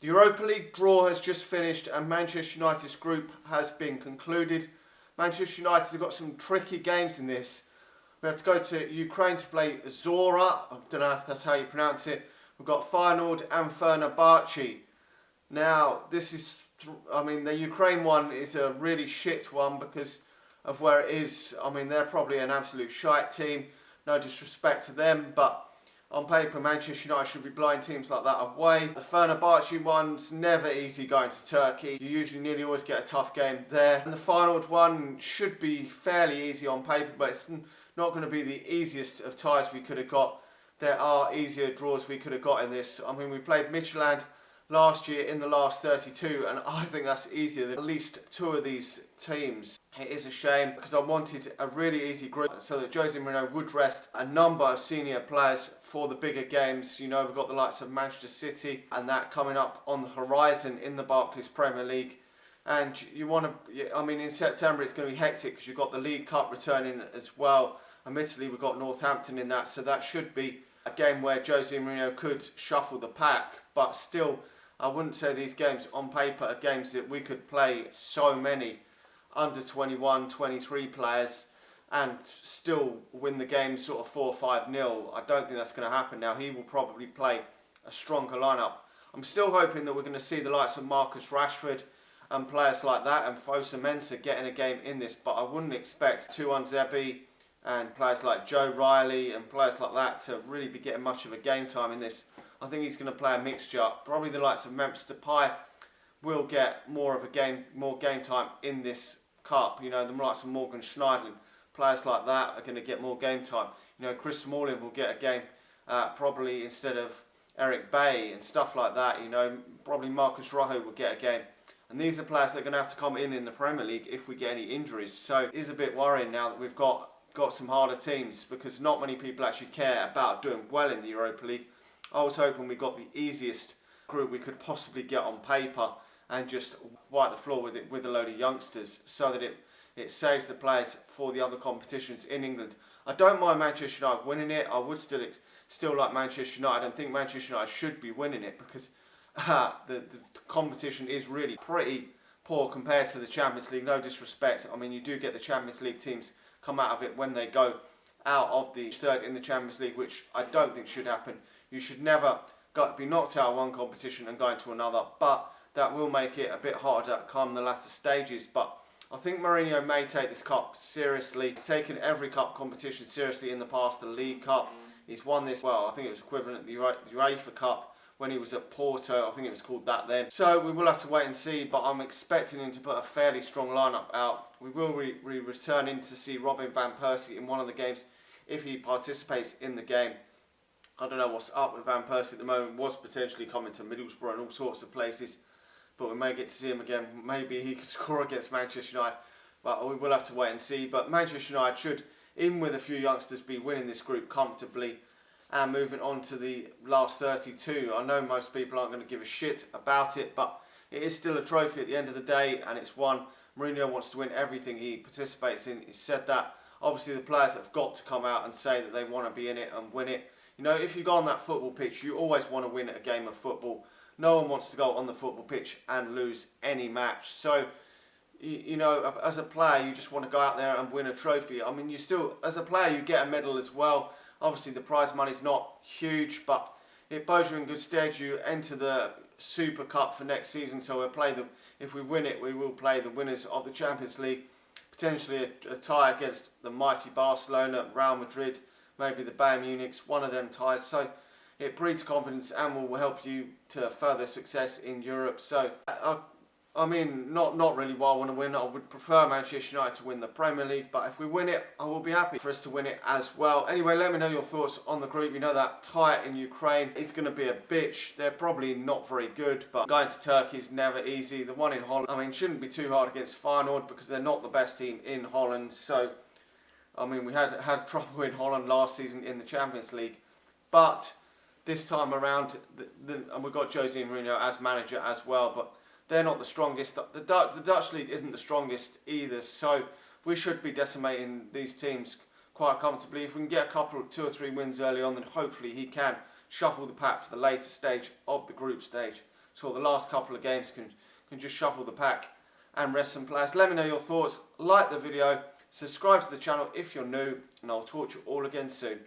The Europa League draw has just finished and Manchester United's group has been concluded. Manchester United have got some tricky games in this. We have to go to Ukraine to play Zora. I don't know if that's how you pronounce it. We've got Feyenoord and Fenerbahce. Now, the Ukraine one is a really shit one because of where it is. They're probably an absolute shite team. No disrespect to them, but on paper, Manchester United should be blowing teams like that away. The Fenerbahce one's never easy going to Turkey. You usually nearly always get a tough game there. And the Feyenoord one should be fairly easy on paper, but it's not going to be the easiest of ties we could have got. There are easier draws we could have got in this. We played Midtjylland last year in the last 32, and I think that's easier than at least two of these teams. It is a shame because I wanted a really easy group so that Jose Mourinho would rest a number of senior players for the bigger games. We've got the likes of Manchester City and that coming up on the horizon in the Barclays Premier League. And you want to, in September it's going to be hectic because you've got the League Cup returning as well. Admittedly, we've got Northampton in that, so that should be a game where Jose Mourinho could shuffle the pack, but still, I wouldn't say these games on paper are games that we could play so many under 21, 23 players and still win the game sort of 4 or 5-0. I don't think that's going to happen now. He will probably play a stronger lineup. I'm still hoping that we're going to see the likes of Marcus Rashford and players like that and Fosa Mensah getting a game in this, but I wouldn't expect Tuan Zebi and players like Joe Riley and players like that to really be getting much of a game time in this. I think he's going to play a mixture. Probably the likes of Memphis Depay will get more game time in this cup. The likes of Morgan Schneiderlin, players like that are going to get more game time. Chris Smalling will get a game probably instead of Eric Bay and stuff like that. Probably Marcus Rojo will get a game. And these are players that are going to have to come in the Premier League if we get any injuries. So it is a bit worrying now that we've got some harder teams because not many people actually care about doing well in the Europa League. I was hoping we got the easiest group we could possibly get on paper and just wipe the floor with it with a load of youngsters so that it saves the players for the other competitions in England. I don't mind Manchester United winning it. I would still like Manchester United and think Manchester United should be winning it because the competition is really pretty poor compared to the Champions League. No disrespect. You do get the Champions League teams come out of it when they go out of the third in the Champions League, which I don't think should happen. You should never be knocked out of one competition and go into another, but that will make it a bit harder come the latter stages. But I think Mourinho may take this cup seriously. He's taken every cup competition seriously in the past. The League Cup, he's won this, I think it was equivalent to the UEFA Cup when he was at Porto. I think it was called that then. So we will have to wait and see, but I'm expecting him to put a fairly strong lineup out. We will return in to see Robin Van Persie in one of the games if he participates in the game. I don't know what's up with Van Persie at the moment. Was potentially coming to Middlesbrough and all sorts of places, but we may get to see him again. Maybe he could score against Manchester United, but we will have to wait and see. But Manchester United should, in with a few youngsters, be winning this group comfortably and moving on to the last 32. I know most people aren't going to give a shit about it, but it is still a trophy at the end of the day, and it's one. Mourinho wants to win everything he participates in. He said that. Obviously, the players have got to come out and say that they want to be in it and win it. If you go on that football pitch, you always want to win a game of football. No one wants to go on the football pitch and lose any match. So, as a player, you just want to go out there and win a trophy. As a player, you get a medal as well. Obviously, the prize money's not huge, but it bodes you in good stead. You enter the Super Cup for next season, so if we win it, we will play the winners of the Champions League. Potentially a tie against the mighty Barcelona, Real Madrid, maybe the Bayern Munich's, one of them ties. So it breeds confidence and will help you to further success in Europe. So, not really what I want to win. I would prefer Manchester United to win the Premier League, but if we win it, I will be happy for us to win it as well. Anyway, let me know your thoughts on the group. That tie in Ukraine is going to be a bitch. They're probably not very good, but going to Turkey is never easy. The one in Holland, shouldn't be too hard against Feyenoord because they're not the best team in Holland. So, we had trouble in Holland last season in the Champions League, but this time around, and we've got Jose Mourinho as manager as well, but they're not the strongest. The Dutch league isn't the strongest either, so we should be decimating these teams quite comfortably. If we can get a couple, 2 or 3 wins early on, then hopefully he can shuffle the pack for the later stage of the group stage. So the last couple of games can just shuffle the pack and rest some players. Let me know your thoughts. Like the video, subscribe to the channel if you're new, and I'll talk to you all again soon.